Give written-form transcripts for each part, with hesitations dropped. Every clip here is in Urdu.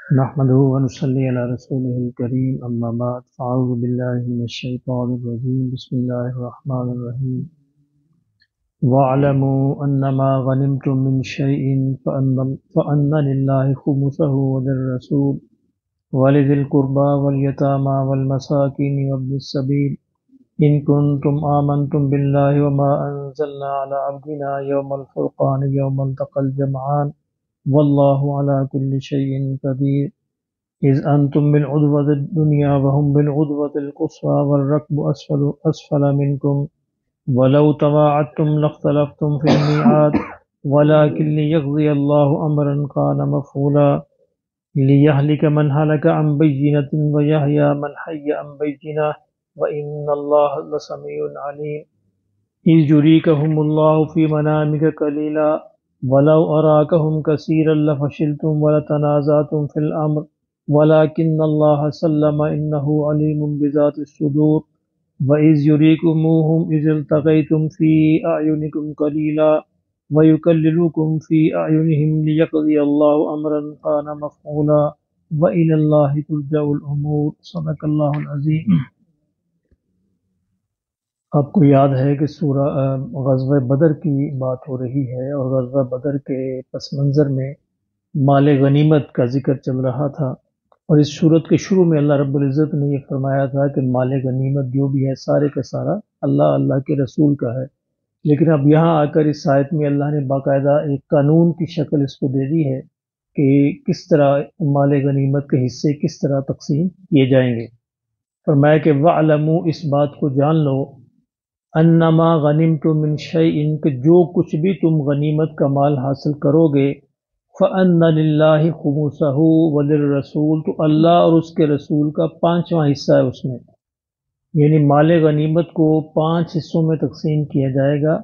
نحمده ونصلي على رسوله الكريم أما بعد فأعوذ بالله من الشيطان الرجيم بسم الله الرحمن الرحيم واعلموا أنما غنمتم من شيء فأن لله خمسه وللرسول ولذي القربى واليتامى والمساكين وابن السبيل إن كنتم آمنتم بالله وما أنزلنا على عبدنا يوم الفرقان يوم التقى الجمعان والله على كل شيء قدير إذ أنتم بالعدوة الدنيا وهم بالعدوة القصوى والركب أسفل منكم ولو تواعدتم لاختلفتم في الميعاد ولكن ليقضي الله أمرا كان مفعولا ليهلك من هلك عن بينة ويحيى من حي عن بينة وإن الله لسميع عليم إذ يريكهم الله في منامك قليلا ولو أراكهم كثيرا لفشلتم ولتنازعتم في الأمر ولكن الله سلم إنه عليم بذات الصدور وإذ يريكموهم إذ التقيتم في أعينكم قليلا ويكللكم في أعينهم ليقضي الله أمرا كان مفعولا وإلى الله ترجع الأمور صدق الله العظيم۔ آپ کو یاد ہے کہ سورہ غزوہ بدر کی بات ہو رہی ہے، اور غزوہ بدر کے پس منظر میں مال غنیمت کا ذکر چل رہا تھا، اور اس صورت کے شروع میں اللہ رب العزت نے یہ فرمایا تھا کہ مال غنیمت جو بھی ہے سارے کا سارا اللہ کے رسول کا ہے۔ لیکن اب یہاں آ کر اس آیت میں اللہ نے باقاعدہ ایک قانون کی شکل اس کو دے دی ہے کہ کس طرح مال غنیمت کے حصے کس طرح تقسیم کیے جائیں گے۔ فرمایا کہ وَعْلَمُوا، اس بات کو جان لو، انما غنمتم من شیء، کہ جو کچھ بھی تم غنیمت کا مال حاصل کرو گے، فَأَنَّ لِلَّهِ خُمُسَهُ وَلِلرَّسُولِ، تو اللہ اور اس کے رسول کا پانچواں حصہ ہے اس میں، یعنی مال غنیمت کو 5 حصوں میں تقسیم کیا جائے گا،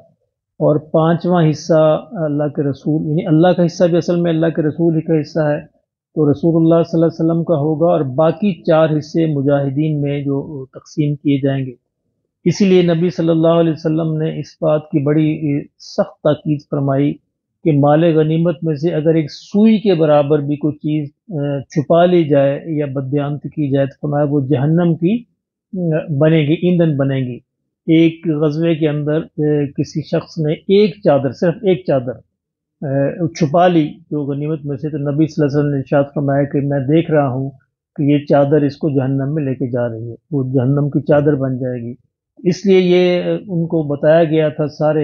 اور پانچواں حصہ اللہ کے رسول، یعنی اللہ کا حصہ بھی اصل میں اللہ کے رسول ہی کا حصہ ہے، تو رسول اللہ صلی اللہ علیہ وسلم کا ہوگا، اور باقی 4 حصے مجاہدین میں جو تقسیم کیے جائیں گے۔ اسی لیے نبی صلی اللہ علیہ وسلم نے اس بات کی بڑی سخت تاکید فرمائی کہ مال غنیمت میں سے اگر ایک سوئی کے برابر بھی کوئی چیز چھپا لی جائے یا بددیانت کی جائے تو فرمایا وہ جہنم کی بنے گی، ایندھن بنے گی۔ ایک غزوے کے اندر کسی شخص نے ایک چادر، صرف ایک چادر چھپا لی جو غنیمت میں سے، تو نبی صلی اللہ علیہ وسلم نے ارشاد فرمایا کہ میں دیکھ رہا ہوں کہ یہ چادر اس کو جہنم میں لے کے جا رہی ہے، وہ جہنم کی چادر بن جائے گی۔ اس لیے یہ ان کو بتایا گیا تھا سارے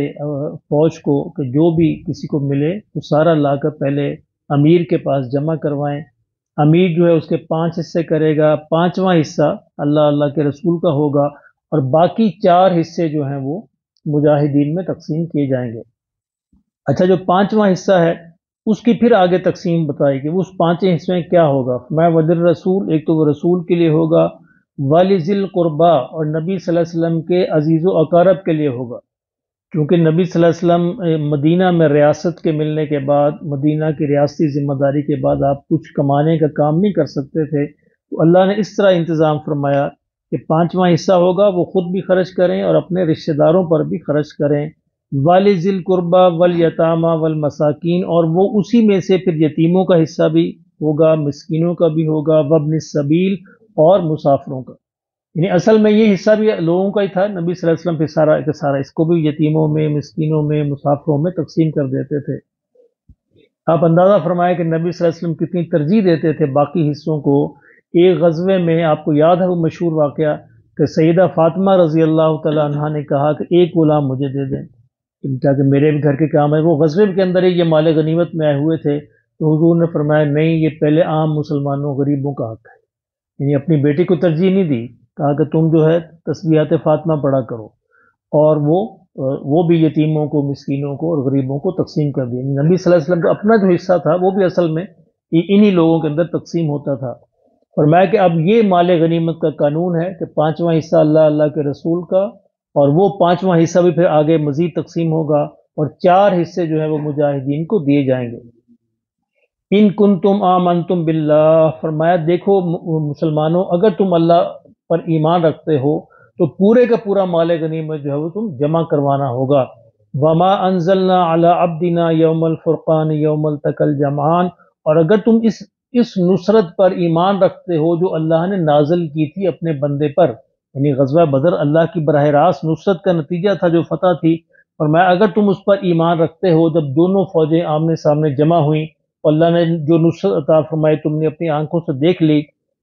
فوج کو کہ جو بھی کسی کو ملے تو سارا لا کر پہلے امیر کے پاس جمع کروائیں، امیر جو ہے اس کے 5 حصے کرے گا، 5واں حصہ اللہ کے رسول کا ہوگا، اور باقی 4 حصے جو ہیں وہ مجاہدین میں تقسیم کیے جائیں گے۔ اچھا، جو 5واں حصہ ہے اس کی پھر آگے تقسیم بتائی کہ وہ اس 5 حصے میں کیا ہوگا۔ میں ودر رسول، ایک تو وہ رسول کے لیے ہوگا، وَلِذِي الْقُرْبَى، اور نبی صلی اللہ علیہ وسلم کے عزیز و اقارب کے لیے ہوگا، کیونکہ نبی صلی اللہ علیہ وسلم مدینہ میں ریاست کے ملنے کے بعد، مدینہ کی ریاستی ذمہ داری کے بعد آپ کچھ کمانے کا کام نہیں کر سکتے تھے، تو اللہ نے اس طرح انتظام فرمایا کہ 5واں حصہ ہوگا، وہ خود بھی خرچ کریں اور اپنے رشتہ داروں پر بھی خرچ کریں۔ وَلِذِي الْقُرْبَى وَالْيَتَامَى وَالْمَسَاكِينِ، اور وہ اسی میں سے پھر یتیموں کا حصہ بھی ہوگا، مسکینوں کا بھی ہوگا، وَابْنِ السَّبِيلِ، اور مسافروں کا۔ یعنی اصل میں یہ حصہ بھی لوگوں کا ہی تھا، نبی صلی اللہ علیہ وسلم پھر سارا اس کو بھی یتیموں میں، مسکینوں میں، مسافروں میں تقسیم کر دیتے تھے۔ آپ اندازہ فرمائیں کہ نبی صلی اللہ علیہ وسلم کتنی ترجیح دیتے تھے باقی حصوں کو۔ ایک غزوے میں آپ کو یاد ہے وہ مشہور واقعہ کہ سیدہ فاطمہ رضی اللہ تعالی عنہا نے کہا کہ ایک غلام مجھے دے دیں تاکہ میرے بھی گھر کے کام ہے۔ وہ غزوے کے اندر ہی یہ مال غنیمت میں آئے ہوئے تھے، تو حضور نے فرمایا نہیں، یہ پہلے عام مسلمانوں غریبوں کا حق ہے، یعنی اپنی بیٹی کو ترجیح نہیں دی، کہا کہ تم جو ہے تسبیحات فاطمہ پڑھا کرو، اور وہ بھی یتیموں کو، مسکینوں کو اور غریبوں کو تقسیم کر دی۔ نبی صلی اللہ علیہ وسلم کا اپنا جو حصہ تھا وہ بھی اصل میں انہی لوگوں کے اندر تقسیم ہوتا تھا۔ فرمایا کہ اب یہ مال غنیمت کا قانون ہے کہ 5واں حصہ اللہ کے رسول کا، اور وہ 5واں حصہ بھی پھر آگے مزید تقسیم ہوگا، اور 4 حصے جو ہیں وہ مجاہدین کو دیے جائیں گے۔ ان کنتم آمنتم باللہ، فرمایا دیکھو مسلمانوں، اگر تم اللہ پر ایمان رکھتے ہو تو پورے کا پورا مال غنیمت جو ہے وہ تم جمع کروانا ہوگا۔ وما انزلنا علی عبدنا یوم الفرقان یوم التقى الجمعان، اور اگر تم اس نصرت پر ایمان رکھتے ہو جو اللہ نے نازل کی تھی اپنے بندے پر، یعنی غزوہ بدر اللہ کی براہ راست نصرت کا نتیجہ تھا جو فتح تھی، اور میں اگر تم اس پر ایمان رکھتے ہو جب دونوں فوجیں آمنے سامنے جمع ہوئیں اور اللہ نے جو نصرت عطا فرمائی تم نے اپنی آنکھوں سے دیکھ لی،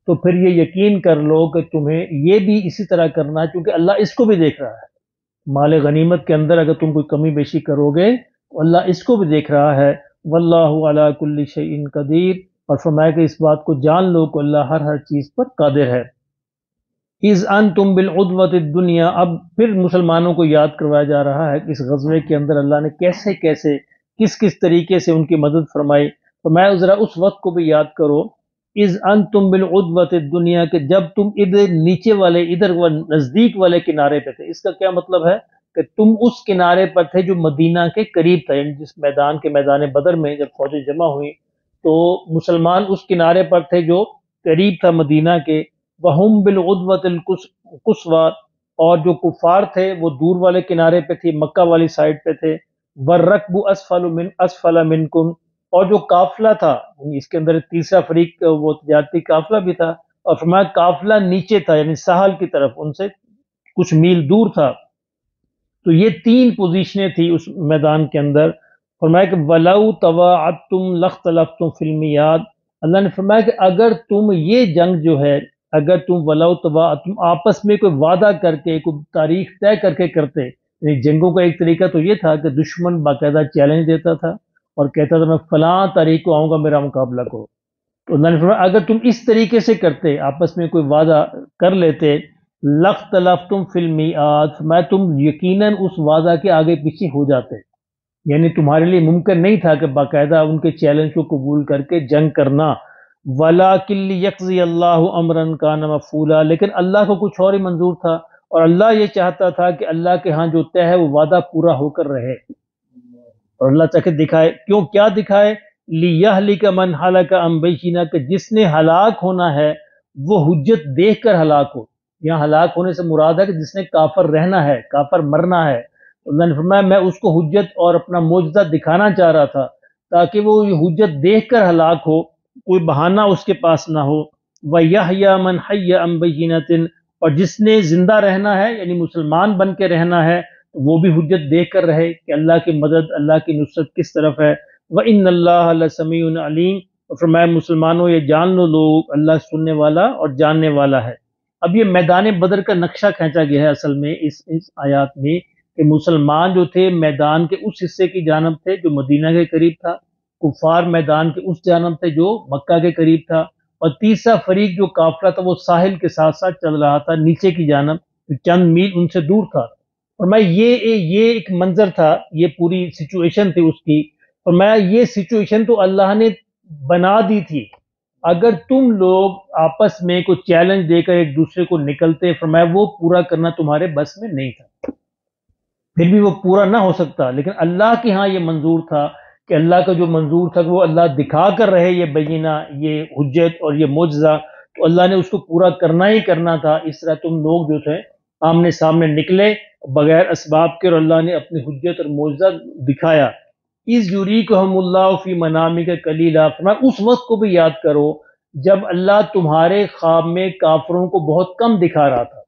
تو پھر یہ یقین کر لو کہ تمہیں یہ بھی اسی طرح کرنا ہے، کیونکہ اللہ اس کو بھی دیکھ رہا ہے۔ مال غنیمت کے اندر اگر تم کوئی کمی بیشی کرو گے تو اللہ اس کو بھی دیکھ رہا ہے۔ واللہ علی کل شیء قدیر، اور فرمایا کہ اس بات کو جان لو کہ اللہ ہر چیز پر قادر ہے۔ اذ انتم بالعدوۃ الدنیا، اب پھر مسلمانوں کو یاد کروایا جا رہا ہے کہ اس غزوے کے اندر اللہ نے کیسے کیسے کس طریقے سے ان کی مدد فرمائی، تو میں ذرا اس وقت کو بھی یاد کرو، اذ انتم بالعدوۃ الدنیا، کہ جب تم ادھر نیچے والے ادھر نزدیک والے کنارے پہ تھے۔ اس کا کیا مطلب ہے کہ تم اس کنارے پر تھے جو مدینہ کے قریب تھا، یعنی جس میدان بدر میں جب فوجیں جمع ہوئی تو مسلمان اس کنارے پر تھے جو قریب تھا مدینہ کے، وہم بالعدوۃ القصویٰ، اور جو کفار تھے وہ دور والے کنارے پہ تھی، مکہ والی سائڈ پہ تھے، والرکب اسفل منکم، اور جو قافلہ تھا، یعنی اس کے اندر تیسرا فریق وہ تجارتی قافلہ بھی تھا، اور فرمایا قافلہ نیچے تھا یعنی ساحل کی طرف ان سے کچھ میل دور تھا۔ تو یہ تین پوزیشنیں تھی اس میدان کے اندر۔ فرمایا کہ وَلَوْ تَوَاعَدْتُمْ لَاخْتَلَفْتُمْ فِي الْمِيعَادِ، اللہ نے فرمایا کہ اگر تم یہ جنگ جو ہے، اگر تم وَلَوْ تَوَاعَدْتُمْ آپس میں کوئی وعدہ کر کے کوئی تاریخ طے کر کے کرتے، یعنی جنگوں کا ایک طریقہ تو یہ تھا کہ دشمن باقاعدہ چیلنج دیتا تھا اور کہتا تھا میں فلاں تاریخ کو آؤں گا میرا مقابلہ کرو، تو اللہ نے فرمایا اگر تم اس طریقے سے کرتے، آپس میں کوئی وعدہ کر لیتے، لَاخْتَلَفْتُمْ فِي الْمِيعَادِ، فرمایا تم یقیناً اس وعدہ کے آگے پیچھے ہو جاتے، یعنی تمہارے لیے ممکن نہیں تھا کہ باقاعدہ ان کے چیلنج کو قبول کر کے جنگ کرنا۔ وَلَٰكِن لِيَقْضِيَ اللَّهُ أَمْرًا كَانَ مَفْعُولًا، لیکن اللہ کو کچھ اور ہی منظور تھا، اور اللہ یہ چاہتا تھا کہ اللہ کے ہاں جو طے ہے وہ وعدہ پورا ہو کر رہے، اور اللہ چاہے دکھائے، کیوں کیا دکھائے، لِيَهْلِكَ مَنْ هَلَكَ عَن بَيِّنَةٍ، کہ جس نے ہلاک ہونا ہے وہ حجت دیکھ کر ہلاک ہو۔ یہاں ہلاک ہونے سے مراد ہے کہ جس نے کافر رہنا ہے، کافر مرنا ہے، اللہ نے فرمایا میں اس کو حجت اور اپنا معجزہ دکھانا چاہ رہا تھا تاکہ وہ یہ حجت دیکھ کر ہلاک ہو، کوئی بہانہ اس کے پاس نہ ہو۔ وَيَحْيَىٰ مَنْ حَيَّ عَن بَيِّنَةٍ، اور جس نے زندہ رہنا ہے یعنی مسلمان بن کے رہنا ہے وہ بھی حجت دیکھ کر رہے کہ اللہ کی مدد، اللہ کی نصرت کس طرف ہے۔ وَإِنَّ اللَّهَ لَسَمِيعٌ عَلِيمٌ، اور فرمایا مسلمانوں یہ جان لو لوگ اللہ سننے والا اور جاننے والا ہے۔ اب یہ میدان بدر کا نقشہ کھینچا گیا ہے اصل میں اس آیات میں، کہ مسلمان جو تھے میدان کے اس حصے کی جانب تھے جو مدینہ کے قریب تھا، کفار میدان کے اس جانب تھے جو مکہ کے قریب تھا، اور تیسرا فریق جو قافلہ تھا وہ ساحل کے ساتھ ساتھ چل رہا تھا نیچے کی جانب، چند میل ان سے دور تھا۔ اور میں یہ ایک منظر تھا، یہ پوری سچویشن تھی اس کی، اور میں یہ سچویشن تو اللہ نے بنا دی تھی، اگر تم لوگ آپس میں کوئی چیلنج دے کر ایک دوسرے کو نکلتے، فرمایا وہ پورا کرنا تمہارے بس میں نہیں تھا، پھر بھی وہ پورا نہ ہو سکتا، لیکن اللہ کے ہاں یہ منظور تھا کہ اللہ کا جو منظور تھا کہ وہ اللہ دکھا کر رہے یہ بینہ، یہ حجت اور یہ معجزہ، تو اللہ نے اس کو پورا کرنا ہی کرنا تھا۔ اس طرح تم لوگ جو تھے آمنے سامنے نکلے بغیر اسباب کے، اور اللہ نے اپنی حجت اور معجزہ دکھایا۔ اِذْ یُرِیکُہُمُ اللَّهُ فِی مَنَامِکَ قَلِیلًا، فرمایا اس وقت کو بھی یاد کرو جب اللہ تمہارے خواب میں کافروں کو بہت کم دکھا رہا تھا۔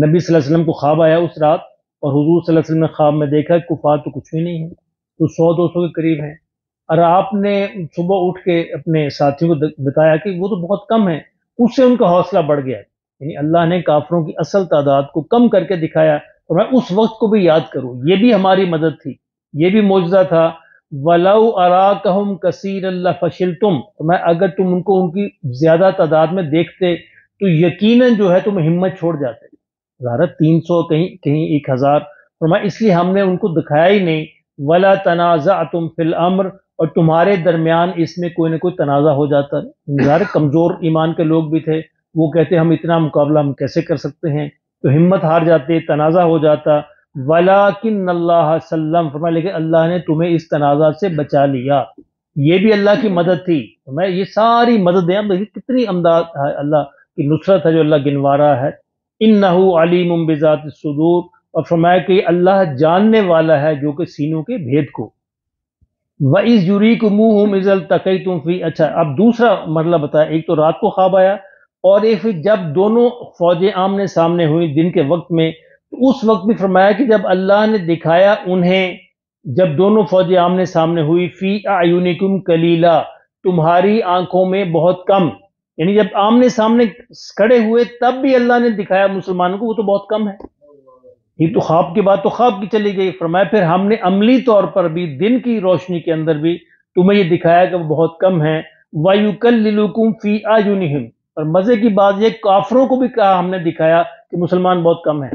نبی صلی اللہ علیہ وسلم کو خواب آیا اس رات، اور حضور صلی اللہ علیہ وسلم نے خواب میں دیکھا کفار تو کچھ بھی نہیں ہے، تو 100-200 کے قریب ہیں، اور آپ نے صبح اٹھ کے اپنے ساتھیوں کو بتایا کہ وہ تو بہت کم ہیں، اس سے ان کا حوصلہ بڑھ گیا، یعنی اللہ نے کافروں کی اصل تعداد کو کم کر کے دکھایا، اور میں اس وقت کو بھی یاد کروں، یہ بھی ہماری مدد تھی، یہ بھی معجزہ تھا۔ وَلَوْ أَرَاكَهُمْ كَثِيرًا لَفَشِلْتُمْ، تو میں اگر تم ان کو ان کی زیادہ تعداد میں دیکھتے تو یقیناً جو ہے تم ہمت چھوڑ جاتے، ظاہر 300 کہیں 1000، فرمایا اس لیے ہم نے ان کو دکھایا ہی نہیں۔ وَلَا تَنَازَعْتُمْ فِي الْأَمْرِ، اور تمہارے درمیان اس میں کوئی نہ کوئی تنازع ہو جاتا، ظاہر کمزور ایمان کے لوگ بھی تھے، وہ کہتے ہم اتنا مقابلہ ہم کیسے کر سکتے ہیں، تو ہمت ہار جاتے، تنازع ہو جاتا۔ وَلَٰكِنَّ اللَّهَ سَلَّمَ، فرمایا لیکن اللہ نے تمہیں اس تنازع سے بچا لیا، یہ بھی اللہ کی مدد تھی۔ فرمایا یہ ساری مددیں، اب دیکھیے کتنی امداد ہے، اللہ کی نصرت ہے جو اللہ گنوا رہا ہے۔ اِنَّهُ عَلِيمٌ بِذَاتِ الصُّدُورِ، اور فرمایا کہ اللہ جاننے والا ہے جو کہ سینوں کے بھید کو۔ وَإِذْ يُرِيكُمُوهُمْ إِذْ الْتَقَيْتُمْ فِي، اچھا اب دوسرا مرحلہ بتایا، ایک تو رات کو خواب آیا، اور ایک پھر جب دونوں فوجیں آمنے سامنے ہوئی دن کے وقت میں، تو اس وقت بھی فرمایا کہ جب اللہ نے دکھایا انہیں، جب دونوں فوجیں آمنے سامنے ہوئی، فی اعینکم قلیلا، تمہاری آنکھوں میں بہت کم، یعنی جب آمنے سامنے کھڑے ہوئے تب بھی اللہ نے دکھایا مسلمانوں کو، وہ تو بہت کم ہے، یہ تو خواب کی بات تو خواب کی چلی گئی، فرمایا پھر ہم نے عملی طور پر بھی دن کی روشنی کے اندر بھی تمہیں یہ دکھایا کہ وہ بہت کم ہیں، وَيُكَلِّلُكُمْ فِي أَعْيُنِهِمْ، اور مزے کی بات یہ کافروں کو بھی کہا ہم نے دکھایا کہ مسلمان بہت کم ہیں،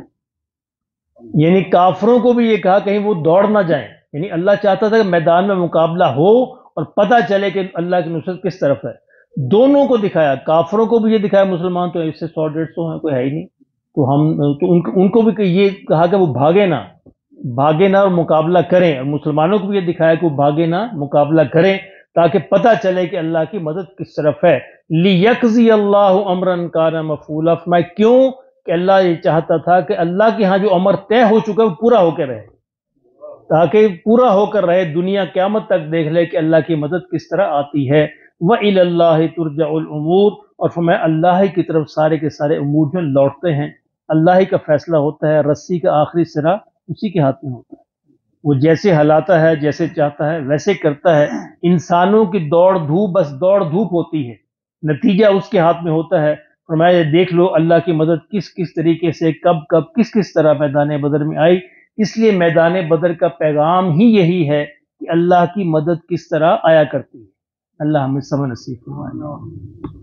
یعنی کافروں کو بھی یہ کہا کہیں وہ دوڑ نہ جائیں، یعنی اللہ چاہتا تھا کہ میدان میں مقابلہ ہو اور پتہ چلے کہ اللہ کی نصرت کس طرف ہے، دونوں کو دکھایا، کافروں کو بھی یہ دکھایا مسلمان تو اس سے 100 150 ہیں، کوئی ہے ہی نہیں، تو ہم تو ان کو بھی یہ کہا کہ وہ بھاگے نہ اور مقابلہ کریں، اور مسلمانوں کو بھی یہ دکھایا کہ وہ بھاگے نہ مقابلہ کریں تاکہ پتہ چلے کہ اللہ کی مدد کس طرف ہے، لِيَقْضِيَ اللَّهُ أَمْرًا كَانَ مَفْعُولًا، میں کیوں کہ اللہ یہ چاہتا تھا کہ اللہ کے ہاں جو امر طے ہو چکا ہے وہ پورا ہو کے رہے، تاکہ پورا ہو کر رہے، دنیا قیامت تک دیکھ لے کہ اللہ کی مدد کس طرح آتی ہے، وَإِلَى اللَّهِ تُرْجَعُ الْأُمُورُ، اور فرمایا اللہ کی طرف سارے کے سارے امور جو لوٹتے ہیں، اللہ ہی کا فیصلہ ہوتا ہے، رسی کا آخری سرا اسی کے ہاتھ میں ہوتا ہے، وہ جیسے ہلاتا ہے جیسے چاہتا ہے ویسے کرتا ہے، انسانوں کی دوڑ دھوپ بس دوڑ دھوپ ہوتی ہے، نتیجہ اس کے ہاتھ میں ہوتا ہے، فرمایا دیکھ لو اللہ کی مدد کس کس طریقے سے کب کس کس طرح میدان بدر میں آئی، اس لیے میدان بدر کا پیغام ہی یہی ہے کہ اللہ کی مدد کس طرح آیا کرتی ہے، اللہ ہمیں سمجھ نصیب فرمائے۔